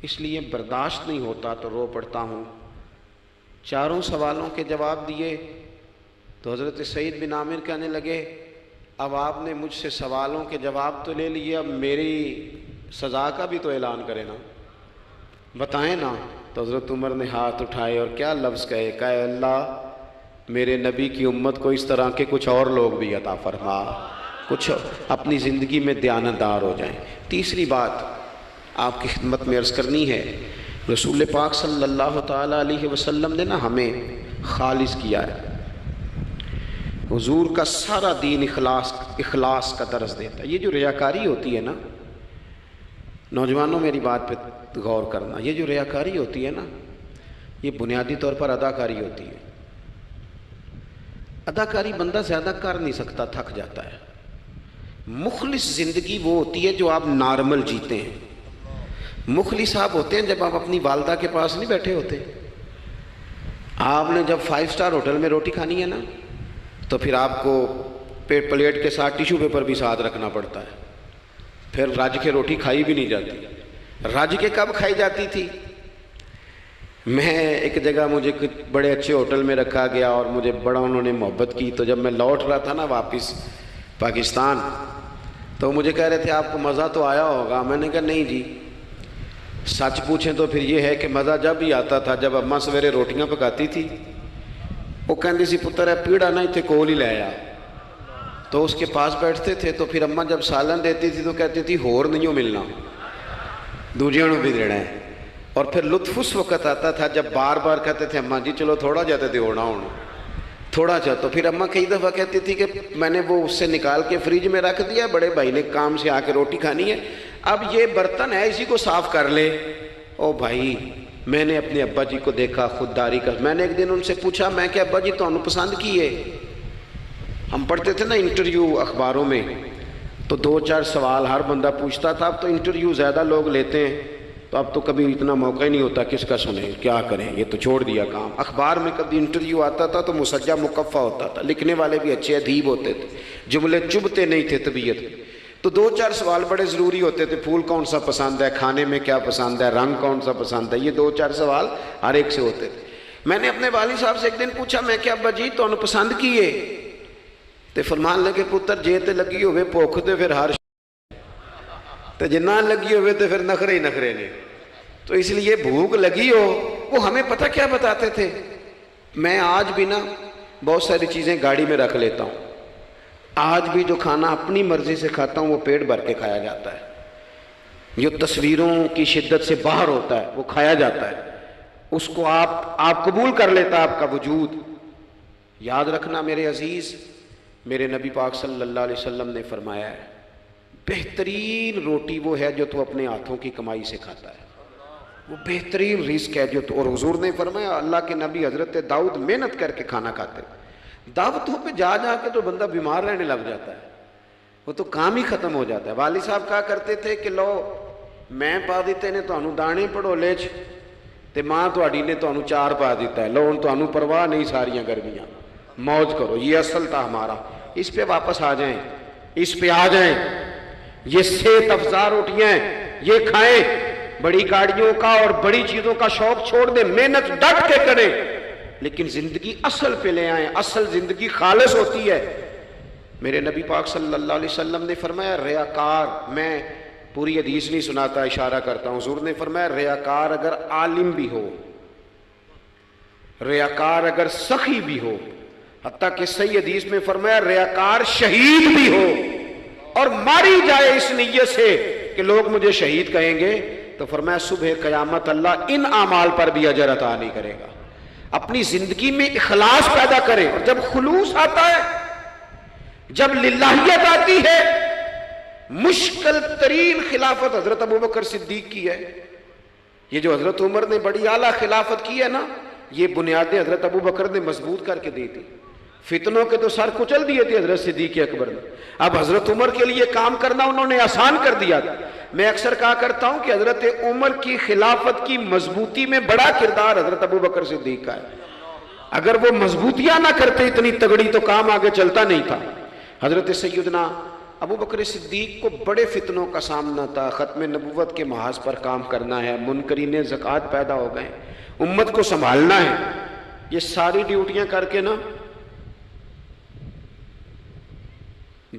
اس لیے برداشت نہیں ہوتا تو رو پڑتا ہوں۔ چاروں سوالوں کے جواب دیے تو حضرت سعید بن عامر کہنے لگے اب آپ نے مجھ سے سوالوں کے جواب تو لے لیے، اب میری سزا کا بھی تو اعلان کرے نا، بتائیں نا۔ تو حضرت عمر نے ہاتھ اٹھائے اور کیا لفظ کہے، کہے اللہ میرے نبی کی امت کو اس طرح کے کچھ اور لوگ بھی عطا فرما، کچھ اپنی زندگی میں دیانتدار ہو جائیں۔ تیسری بات آپ کی خدمت میں عرض کرنی ہے، رسول پاک صلی اللہ تعالیٰ علیہ وسلم نے نا ہمیں خالص کیا ہے، حضور کا سارا دین اخلاص کا درس دیتا ہے۔ یہ جو ریاکاری ہوتی ہے نا، نوجوانوں میری بات پہ غور کرنا، یہ جو ریاکاری ہوتی ہے نا، یہ بنیادی طور پر اداکاری ہوتی ہے۔ اداکاری بندہ زیادہ کر نہیں سکتا، تھک جاتا ہے۔ مخلص زندگی وہ ہوتی ہے جو آپ نارمل جیتے ہیں۔ مخلص آپ ہوتے ہیں جب آپ اپنی والدہ کے پاس نہیں بیٹھے ہوتے، آپ نے جب 5 اسٹار ہوٹل میں روٹی کھانی ہے نا تو پھر آپ کو پلیٹ کے ساتھ ٹیشو پیپر بھی ساتھ رکھنا پڑتا ہے، پھر رج کے روٹی کھائی بھی نہیں جاتی۔ رج کے کب کھائی جاتی تھی؟ میں ایک جگہ مجھے بڑے اچھے ہوٹل میں رکھا گیا اور مجھے بڑا انہوں نے محبت کی، تو جب میں لوٹ رہا تھا نا واپس پاکستان تو مجھے کہہ رہے تھے آپ کو مزہ تو آیا ہوگا، میں نے کہا نہیں جی، سچ پوچھیں تو پھر یہ ہے کہ مزہ جب ہی آتا تھا جب اماں سویرے روٹیاں پکاتی تھی، وہ کہندی سی پتر ہے پیڑا نہ اتنے کول ہی لے آیا، تو اس کے پاس بیٹھتے تھے، تو پھر اماں جب سالن دیتی تھی تو کہتی تھی ہور نہیں ہو ملنا، دوجیاں نو بھی دینا ہے۔ اور پھر لطف اس وقت آتا تھا جب بار بار کہتے تھے اماں جی چلو تھوڑا جاتے تھے ہونا ہونا تھوڑا جا، تو پھر اماں کئی دفعہ کہتی تھی کہ میں نے وہ اس سے نکال کے فریج میں رکھ دیا، بڑے بھائی نے کام سے آ کے روٹی کھانی ہے، اب یہ برتن ہے اسی کو صاف کر لے۔ او بھائی میں نے اپنے ابا جی کو دیکھا خودداری کا، میں نے ایک دن ان سے پوچھا میں کہ ابا جی تو انہوں پسند کی ہے، ہم پڑھتے تھے نا انٹرویو اخباروں میں تو 2-4 سوال ہر بندہ پوچھتا تھا، اب تو انٹرویو زیادہ لوگ لیتے ہیں تو اب تو کبھی اتنا موقع ہی نہیں ہوتا، کس کا سنیں کیا کریں، یہ تو چھوڑ دیا کام۔ اخبار میں کبھی انٹرویو آتا تھا تو مسجع مکفہ ہوتا تھا، لکھنے والے بھی اچھے ادیب ہوتے تھے، جملے چبھتے نہیں تھے طبیعت میں، تو 2-4 سوال بڑے ضروری ہوتے تھے، پھول کون سا پسند ہے، کھانے میں کیا پسند ہے، رنگ کون سا پسند ہے، یہ 2-4 سوال ہر ایک سے ہوتے تھے۔ میں نے اپنے والد صاحب سے ایک دن پوچھا میں کہ ابا جی تو انہوں پسند کیے، تے فرمان لگے پتر جے تے لگی ہوئے بھوک تے پھر ہر تے جے نہ لگی ہوئے تے پھر نخرے ہی نخرے نے، تو اس لیے بھوک لگی ہو، وہ ہمیں پتہ کیا بتاتے تھے۔ میں آج بھی نا بہت ساری چیزیں گاڑی میں رکھ لیتا ہوں، آج بھی جو کھانا اپنی مرضی سے کھاتا ہوں وہ پیٹ بھر کے کھایا جاتا ہے، جو تصویروں کی شدت سے باہر ہوتا ہے وہ کھایا جاتا ہے، اس کو آپ قبول کر لیتا آپ کا وجود۔ یاد رکھنا میرے عزیز، میرے نبی پاک صلی اللہ علیہ وسلم نے فرمایا ہے بہترین روٹی وہ ہے جو تو اپنے ہاتھوں کی کمائی سے کھاتا ہے، وہ بہترین رزق ہے جو تو، اور حضور نے فرمایا اللہ کے نبی حضرت داؤد محنت کر کے کھانا کھاتے، دعوتوں پہ جا کے تو بندہ بیمار رہنے لگ جاتا ہے، وہ تو کام ہی ختم ہو جاتا ہے۔ والد صاحب کہا کرتے تھے کہ لو میں پا دیتے نے تو انہوں دانے پڑھولے چ تے ماں تو اڈی نے تو انہوں 4 پا دیتا ہے، لو ان تو انہوں پرواہ نہیں ساریاں گرمیاں، موج کرو، یہ اصل تھا ہمارا، اس پہ واپس آ جائیں، اس پہ آ جائیں، یہ صحت افزا روٹیاں یہ کھائیں، بڑی گاڑیوں کا اور بڑی چیزوں کا شوق چھوڑ دیں، محنت ڈٹ کے کریں، لیکن زندگی اصل پہ لے آئیں، اصل زندگی خالص ہوتی ہے۔ میرے نبی پاک صلی اللہ علیہ وسلم نے فرمایا ریاکار، میں پوری حدیث نہیں سناتا، اشارہ کرتا ہوں. حضور نے فرمایا ریاکار اگر عالم بھی ہو، ریاکار اگر سخی بھی ہو، حتیٰ کہ صحیح حدیث میں فرمایا ریاکار شہید بھی ہو اور ماری جائے اس نیت سے کہ لوگ مجھے شہید کہیں گے، تو فرمایا صبح قیامت اللہ ان اعمال پر بھی اجر عطا نہیں کرے گا. اپنی زندگی میں اخلاص پیدا کرے، اور جب خلوص آتا ہے، جب للہیت آتی ہے. مشکل ترین خلافت حضرت ابوبکر صدیق کی ہے. یہ جو حضرت عمر نے بڑی اعلیٰ خلافت کی ہے نا، یہ بنیادیں حضرت ابوبکر نے مضبوط کر کے دی تھی. فتنوں کے تو سر کچل دیے تھے حضرت صدیق اکبر نے. اب حضرت عمر کے لیے کام کرنا انہوں نے آسان کر دیا تھا. میں اکثر کہا کرتا ہوں کہ حضرت عمر کی خلافت کی مضبوطی میں بڑا کردار حضرت ابوبکر صدیق کا ہے. اگر وہ مضبوطیاں نہ کرتے اتنی تگڑی تو کام آگے چلتا نہیں تھا. حضرت سیدنا ابوبکر صدیق کو بڑے فتنوں کا سامنا تھا. ختم نبوت کے محاذ پر کام کرنا ہے، منکرین زکوٰۃ پیدا ہو گئے، امت کو سنبھالنا ہے. یہ ساری ڈیوٹیاں کر کے نا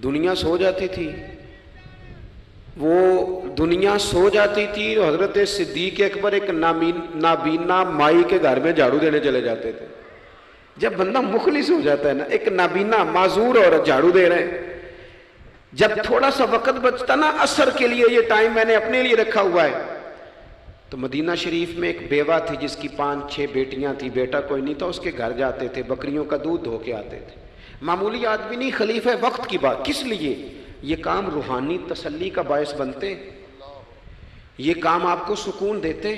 دنیا سو جاتی تھی. وہ دنیا سو جاتی تھی اور حضرت صدیق اکبر ایک نابینا مائی کے گھر میں جھاڑو دینے چلے جاتے تھے. جب بندہ مخلص ہو جاتا ہے نا، ایک نابینا معذور عورت جھاڑو دے رہے ہیں، جب تھوڑا سا وقت بچتا نا عصر کے لیے، یہ ٹائم میں نے اپنے لیے رکھا ہوا ہے، تو مدینہ شریف میں ایک بیوہ تھی جس کی 5-6 بیٹیاں تھی، بیٹا کوئی نہیں تھا. اس کے گھر جاتے تھے، بکریوں کا دودھ دھو کے آتے تھے. معمولی آدمی نہیں، خلیفہ وقت کی بات. کس لیے؟ یہ کام روحانی تسلی کا باعث بنتے، یہ کام آپ کو سکون دیتے،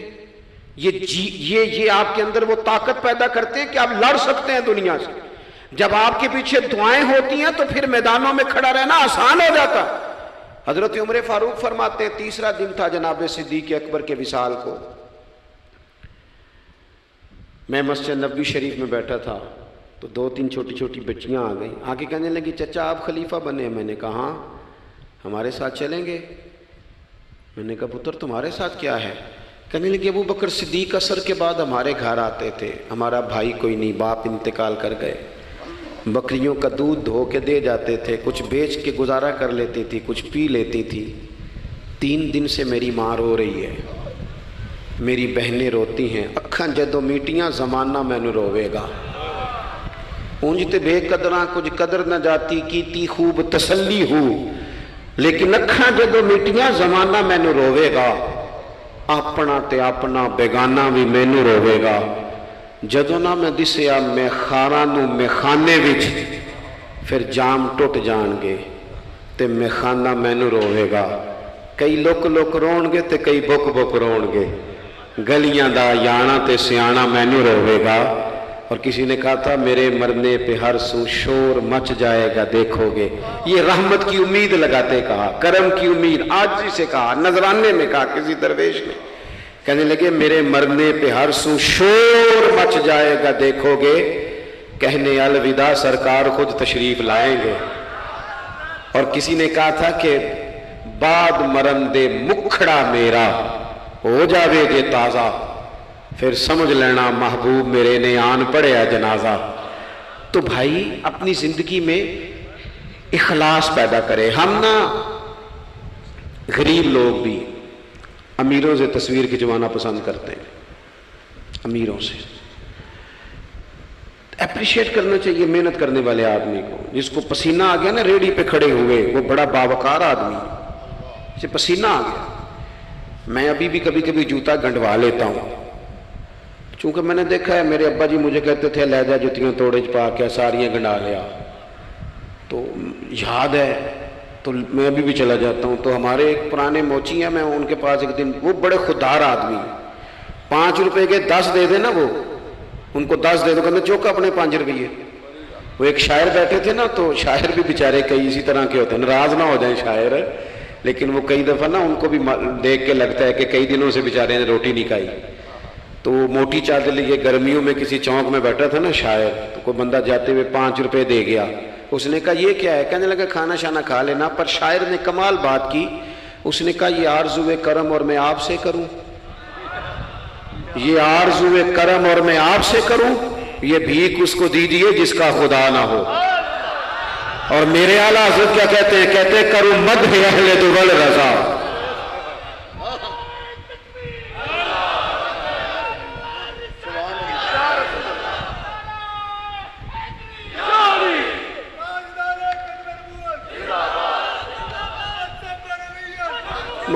یہ آپ کے اندر وہ طاقت پیدا کرتے ہیں کہ آپ لڑ سکتے ہیں دنیا سے. جب آپ کے پیچھے دعائیں ہوتی ہیں تو پھر میدانوں میں کھڑا رہنا آسان ہو جاتا. حضرت عمر فاروق فرماتے ہیں تیسرا دن تھا جناب صدیق اکبر کے وصال کو. میں مسجد نبوی شریف میں بیٹھا تھا تو 2-3 چھوٹی چھوٹی بچیاں آ گئیں. آ کے کہنے لگی چچا آپ خلیفہ بنے. میں نے کہا ہاں، ہمارے ساتھ چلیں گے. میں نے کہا پتر تمہارے ساتھ کیا ہے؟ کہنے لگی ابو بکر صدیق عصر کے بعد ہمارے گھر آتے تھے، ہمارا بھائی کوئی نہیں، باپ انتقال کر گئے، بکریوں کا دودھ دھو کے دے جاتے تھے، کچھ بیچ کے گزارا کر لیتی تھی، کچھ پی لیتی تھی. 3 دن سے میری ماں رو رہی ہے، میری بہنیں روتی ہیں، اکھاں جدوں میٹیاں زمانہ مینوں روے گا. اونج تے بے قدراں کچھ قدر نہ جاتی، کیتی خوب تسلی ہو، لیکن اکھاں جدوں میٹیاں زمانہ مینوں روے گا. اپنا تے اپنا بیگانہ بھی مینوں روے گا. جدوں نہ میں دسیا میں خاراں نوں میخانے وچ، پھر جام ٹوٹ جان گے تے میخانہ مینوں روے گا. کئی لک لک رون گے تے کئی بک بک رون گے. گلیاں دا یانا تے سیانا مینوں روے گا. اور کسی نے کہا تھا میرے مرنے پہ ہر سو شور مچ جائے گا دیکھو گے. یہ رحمت کی امید لگاتے کہا، کرم کی امید. آج جی سے کہا، نذرانے میں کہا کسی درویش نے. کہنے لگے میرے مرنے پہ ہر سو شور مچ جائے گا دیکھو گے. کہنے الوداع سرکار خود تشریف لائیں گے. اور کسی نے کہا تھا کہ بعد مرن دے مکھڑا میرا ہو جاوے جے تازہ، پھر سمجھ لینا محبوب میرے نے آن پڑیا جنازہ. تو بھائی اپنی زندگی میں اخلاص پیدا کرے. ہم نا غریب لوگ بھی امیروں سے تصویر کھنچوانا پسند کرتے ہیں. امیروں سے اپریشیٹ کرنا چاہیے محنت کرنے والے آدمی کو. جس کو پسینہ آ گیا نا ریڑھی پہ کھڑے ہوئے، وہ بڑا باوقار آدمی، اسے پسینہ آ گیا. میں ابھی بھی کبھی کبھی جوتا گنڈوا لیتا ہوں، چونکہ میں نے دیکھا ہے میرے ابا جی مجھے کہتے تھے لے جا جتیاں توڑے چ پا کے ساریاں گنڈا لیا. تو یاد ہے تو میں ابھی بھی چلا جاتا ہوں. تو ہمارے ایک پرانے موچی ہیں، میں ان کے پاس ایک دن، وہ بڑے خوددار آدمی، 5 روپے کے 10 دے دے نا، وہ ان کو 10 دے دو، کہتے چوکا اپنے 5 روپیے. وہ ایک شاعر بیٹھے تھے نا، تو شاعر بھی بیچارے کئی اسی طرح کے ہوتے ہیں، ناراض نہ ہو جائیں شاعر، لیکن وہ کئی دفعہ نا ان کو بھی دیکھ کے لگتا ہے کہ کئی دنوں سے بیچارے نے روٹی نہیں کھائی. تو موٹی چادر لیے گرمیوں میں کسی چوک میں بیٹھا تھا نا شاعر، تو کوئی بندہ جاتے ہوئے 5 روپے دے گیا. اس نے کہا یہ کیا ہے؟ کہنے لگا کھانا شانا کھا لینا. پر شاعر نے کمال بات کی، اس نے کہا یہ آرزوئے کرم اور میں آپ سے کروں، یہ آرزوئے کرم اور میں آپ سے کروں، یہ بھیک اس کو دیجیے جس کا خدا نہ ہو. اور میرے اعلیٰ حضرت کیا کہتے ہیں؟ کہتے ہیں کروں مدح اہل دول رضا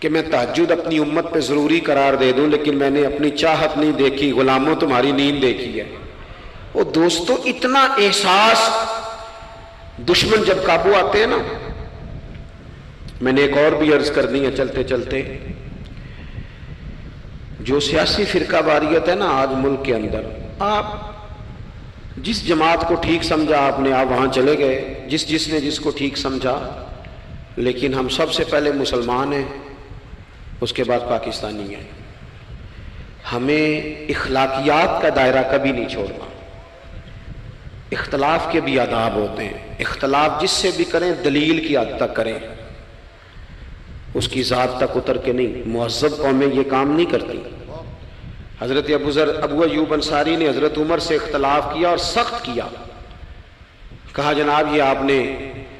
کہ میں تہجد اپنی امت پہ ضروری قرار دے دوں، لیکن میں نے اپنی چاہت نہیں دیکھی، غلاموں تمہاری نیند دیکھی ہے۔ وہ دوستو اتنا احساس دشمن جب قابو آتے ہیں نا۔ میں نے ایک اور بھی عرض کر دی ہے چلتے چلتے، جو سیاسی فرقہ واریت ہے نا آج ملک کے اندر، آپ جس جماعت کو ٹھیک سمجھا آپ نے، آپ وہاں چلے گئے، جس نے جس کو ٹھیک سمجھا، لیکن ہم سب سے پہلے مسلمان ہیں، اس کے بعد پاکستانی ہیں۔ ہمیں اخلاقیات کا دائرہ کبھی نہیں چھوڑنا۔ اختلاف کے بھی آداب ہوتے ہیں، اختلاف جس سے بھی کریں دلیل کی حد تک کریں، اس کی ذات تک اتر کے نہیں۔ مہذب قومیں یہ کام نہیں کرتی۔ حضرت ابو ایوب انصاری نے حضرت عمر سے اختلاف کیا اور سخت کیا، کہا جناب یہ آپ نے،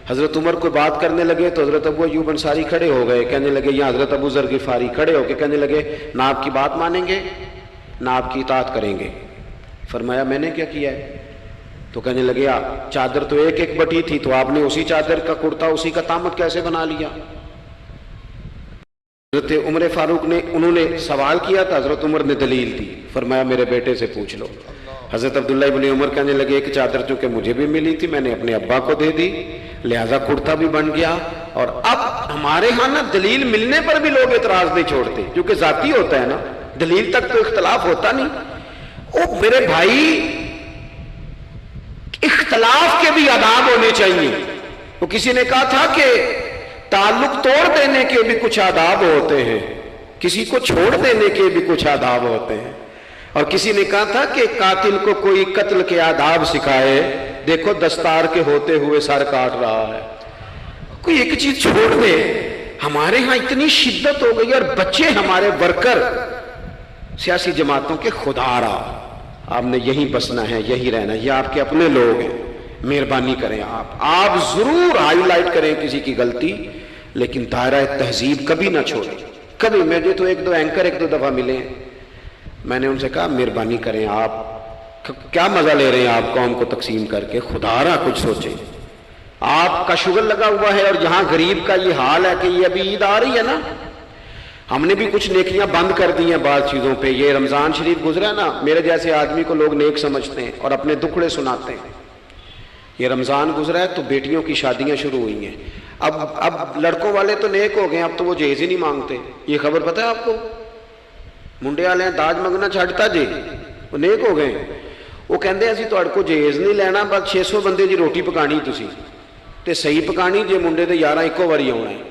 حضرت عمر کو بات کرنے لگے تو حضرت ابو ایوب انصاری کھڑے ہو گئے، کہنے لگے، یا حضرت ابو ذر غفاری کھڑے ہو کے کہنے لگے نہ آپ کی بات مانیں گے نہ آپ کی اطاعت کریں گے۔ فرمایا میں نے کیا کیا ہے؟ تو کہنے لگے چادر تو ایک ایک بٹی تھی، تو آپ نے اسی چادر کا کرتا اسی کا تامت کیسے بنا لیا؟ حضرت عمر فاروق نے، انہوں نے سوال کیا تھا، حضرت عمر نے دلیل دی، فرمایا میرے بیٹے سے پوچھ لو۔ حضرت عبداللہ ابن عمر کہنے لگے ایک چادر چونکہ مجھے بھی ملی تھی میں نے اپنے ابا کو دے دی، لہذا کرتا بھی بن گیا۔ اور اب ہمارے ہاں نا دلیل ملنے پر بھی لوگ اعتراض نہیں چھوڑتے، کیونکہ ذاتی ہوتا ہے نا، دلیل تک تو اختلاف ہوتا نہیں۔ او میرے بھائی، اختلاف کے بھی آداب ہونے چاہیے۔ تو کسی نے کہا تھا کہ تعلق توڑ دینے کے بھی کچھ آداب ہوتے ہیں، کسی کو چھوڑ دینے کے بھی کچھ آداب ہوتے ہیں، اور کسی نے کہا تھا کہ قاتل کو کوئی قتل کے آداب سکھائے، دیکھو دستار کے ہوتے ہوئے سر کاٹ رہا ہے۔ کوئی ایک چیز چھوڑ دے۔ ہمارے ہاں اتنی شدت ہو گئی، اور بچے ہمارے ورکر سیاسی جماعتوں کے، خدا را آپ نے یہیں بسنا ہے، یہی رہنا، یہ آپ کے اپنے لوگ ہیں، مہربانی کریں آپ ضرور ہائی لائٹ کریں کسی کی غلطی، لیکن دائرہ تہذیب کبھی نہ چھوڑیں۔ کبھی مجھے تو ایک دو اینکر ایک دو دفعہ ملے ہیں، میں نے ان سے کہا مہربانی کریں، آپ کیا مزہ لے رہے ہیں آپ قوم کو تقسیم کر کے، خدا را کچھ سوچیں۔ آپ کا شغل لگا ہوا ہے، اور جہاں غریب کا یہ حال ہے کہ یہ ابھی عید آ رہی ہے نا، ہم نے بھی کچھ نیکیاں بند کر دی ہیں بعض چیزوں پہ۔ یہ رمضان شریف گزرا نا، میرے جیسے آدمی کو لوگ نیک سمجھتے ہیں اور اپنے دکھڑے سناتے ہیں۔ یہ رمضان گزرا ہے تو بیٹیوں کی شادیاں شروع ہوئی ہیں۔ اب لڑکوں والے تو نیک ہو گئے، اب تو وہ جہیز ہی نہیں مانگتے۔ یہ خبر پتہ ہے آپ کو؟ منڈے والے ہیں داج منگنا چھڑتا جی، وہ نیک ہو گئے۔ وہ کہندے اسی تہاڈے کو جہیز نہیں لینا، بس 600 بندے دی روٹی پکانی تسی تے صحیح پکانی جے، منڈے دے 11 ایکو واری آنا ہے۔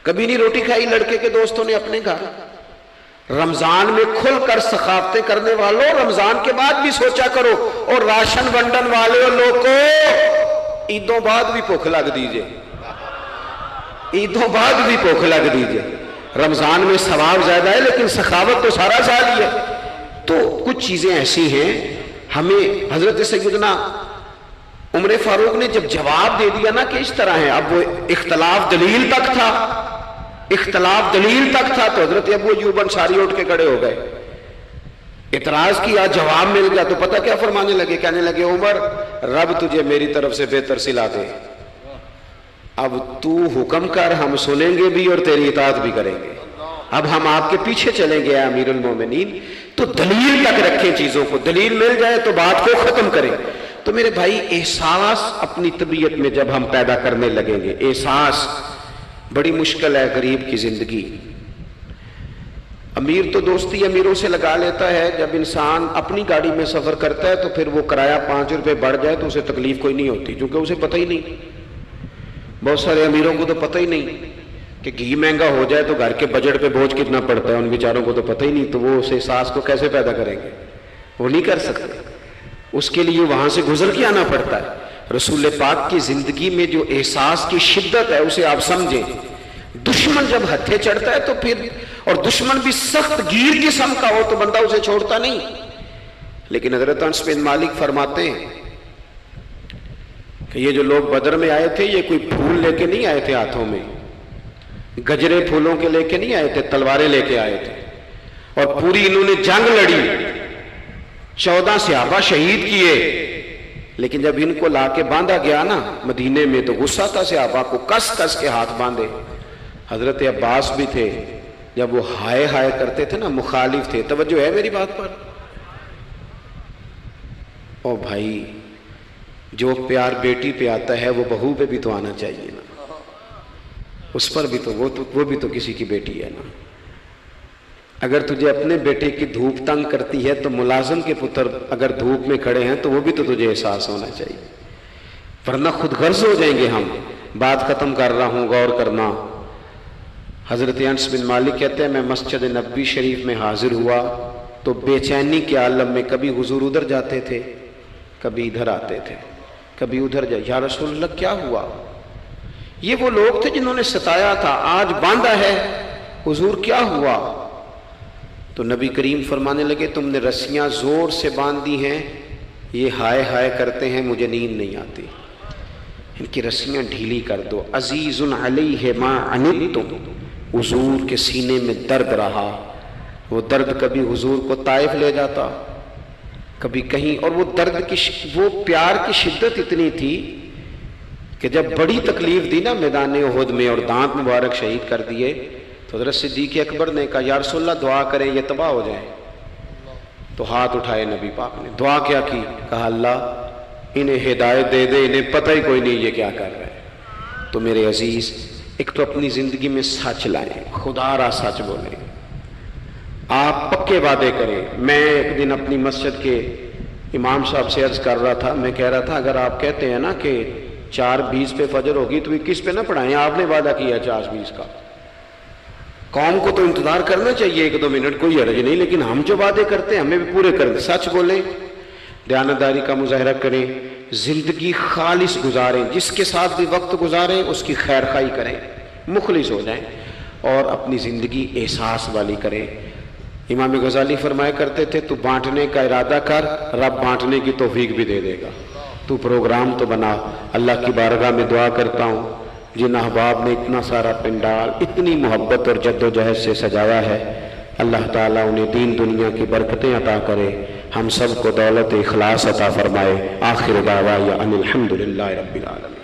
کبھی نہیں روٹی کھائی لڑکے کے دوستوں نے اپنے گھر؟ رمضان میں کھل کر سخاوتیں کرنے والوں، رمضان کے بعد بھی سوچا کرو۔ اور راشن ونڈن والے لوگوں، عیدوں بعد بھی بھوک لگ دیجئے، عیدوں بعد بھی بھوک لگ دیجئے۔ رمضان میں ثواب زیادہ ہے، لیکن سخاوت تو سارا سال ہی ہے۔ تو کچھ چیزیں ایسی ہیں ہمیں، حضرت سیدنا عمر فاروق نے جب جواب دے دیا نا کہ اس طرح ہے، اب وہ اختلاف دلیل تک تھا، اختلاف دلیل تک تھا، تو حضرت ابو ایوب انصاری اٹھ کے کھڑے ہو گئے، اعتراض کیا، جواب مل گیا، تو پتہ کیا فرمانے لگے؟ کہنے لگے عمر رب تجھے میری طرف سے بہتر صلہ دے، اب تو حکم کر، ہم سنیں گے بھی اور تیری اطاعت بھی کریں گے، اب ہم آپ کے پیچھے چلیں گے امیر المومنین۔ تو دلیل تک رکھیں چیزوں کو، دلیل مل جائے تو بات کو ختم کریں۔ تو میرے بھائی، احساس اپنی طبیعت میں جب ہم پیدا کرنے لگیں گے، احساس بڑی مشکل ہے غریب کی زندگی۔ امیر تو دوستی امیروں سے لگا لیتا ہے، جب انسان اپنی گاڑی میں سفر کرتا ہے تو پھر وہ کرایہ 5 روپے بڑھ جائے تو اسے تکلیف کوئی نہیں ہوتی، کیونکہ اسے پتہ ہی نہیں۔ بہت سارے امیروں کو تو پتہ ہی نہیں کہ گھی مہنگا ہو جائے تو گھر کے بجٹ پہ بوجھ کتنا پڑتا ہے، ان بیچاروں کو تو پتہ ہی نہیں، تو وہ اس احساس کو کیسے پیدا کریں گے؟ وہ نہیں کر سکتے، اس کے لیے وہاں سے گزر کے آنا پڑتا ہے۔ رسول پاک کی زندگی میں جو احساس کی شدت ہے اسے آپ سمجھیں۔ دشمن جب ہتھے چڑھتا ہے تو پھر، اور دشمن بھی سخت گیر قسم کا ہو تو بندہ اسے چھوڑتا نہیں۔ لیکن حضرت انس بن مالک فرماتے ہیں کہ یہ جو لوگ بدر میں آئے تھے، یہ کوئی پھول لے کے نہیں آئے تھے ہاتھوں میں، گجرے پھولوں کے لے کے نہیں آئے تھے، تلواریں لے کے آئے تھے، اور پوری انہوں نے جنگ لڑی، 14 صحابہ شہید کیے۔ لیکن جب ان کو لا کے باندھا گیا نا مدینے میں، تو غصہ تھا صحابہ کو، کس کس کے ہاتھ باندھے، حضرت عباس بھی تھے، جب وہ ہائے ہائے کرتے تھے نا، مخالف تھے. توجہ ہے میری بات پر؟ او بھائی، جو پیار بیٹی پہ آتا ہے وہ بہو پہ بھی تو آنا چاہیے نا. اس پر بھی تو وہ بھی تو کسی کی بیٹی ہے نا. اگر تجھے اپنے بیٹے کی دھوپ تنگ کرتی ہے تو ملازم کے پتر اگر دھوپ میں کھڑے ہیں تو وہ بھی تو تجھے احساس ہونا چاہیے، ورنہ خود غرض ہو جائیں گے ہم. بات ختم کر رہا ہوں، غور کرنا. حضرت انس بن مالک کہتے ہیں میں مسجد نبوی شریف میں حاضر ہوا تو بے چینی کے عالم میں کبھی حضور ادھر جاتے تھے، کبھی ادھر آتے تھے، کبھی ادھر جائے. یا رسول اللہ کیا ہوا؟ یہ وہ لوگ تھے جنہوں نے ستایا تھا، آج باندھا ہے، حضور کیا ہوا؟ تو نبی کریم فرمانے لگے تم نے رسیاں زور سے باندھ دی ہیں، یہ ہائے ہائے کرتے ہیں، مجھے نیند نہیں آتی، ان کی رسیاں ڈھیلی کر دو. عزیز علیہ ما عنتم، حضور کے سینے میں درد رہا. وہ درد کبھی حضور کو طائف لے جاتا، کبھی کہیں، اور وہ درد کی وہ پیار کی شدت اتنی تھی کہ جب بڑی تکلیف دی نا میدان احد میں اور دانت مبارک شہید کر دیے تو حضرت صدیق اکبر نے کہا یا رسول اللہ دعا کریں یہ تباہ ہو جائیں. تو ہاتھ اٹھائے نبی پاک نے، دعا کیا کی؟ کہا اللہ انہیں ہدایت دے دے، انہیں پتہ ہی کوئی نہیں یہ کیا کر رہے ہیں. تو میرے عزیز، ایک تو اپنی زندگی میں سچ لائیں، خدا را سچ بولیں، آپ پکے وعدے کریں. میں ایک دن اپنی مسجد کے امام صاحب سے عرض کر رہا تھا، میں کہہ رہا تھا اگر آپ کہتے ہیں نا کہ 4:20 پہ فجر ہوگی تو 21 پہ نہ پڑھائیں، آپ نے وعدہ کیا 4:20 کا. قوم کو تو انتظار کرنا چاہیے 1-2 منٹ، کوئی حرج نہیں، لیکن ہم جو وعدے کرتے ہیں ہمیں بھی پورے کر دیں. سچ بولیں، دیانتداری کا مظاہرہ کریں، زندگی خالص گزاریں، جس کے ساتھ بھی وقت گزاریں اس کی خیر خواہی کریں، مخلص ہو جائیں اور اپنی زندگی احساس والی کریں. امام غزالی فرمایا کرتے تھے تو بانٹنے کا ارادہ کر، رب بانٹنے کی توفیق بھی دے دے گا. تو پروگرام تو بنا. اللہ کی بارگاہ میں دعا کرتا ہوں جن احباب نے اتنا سارا پنڈال اتنی محبت اور جد و جہد سے سجایا ہے، اللہ تعالیٰ انہیں دین دنیا کی برکتیں عطا کرے، ہم سب کو دولت اخلاص عطا فرمائے. آخر دعوانا ان الحمد للہ رب العالمین.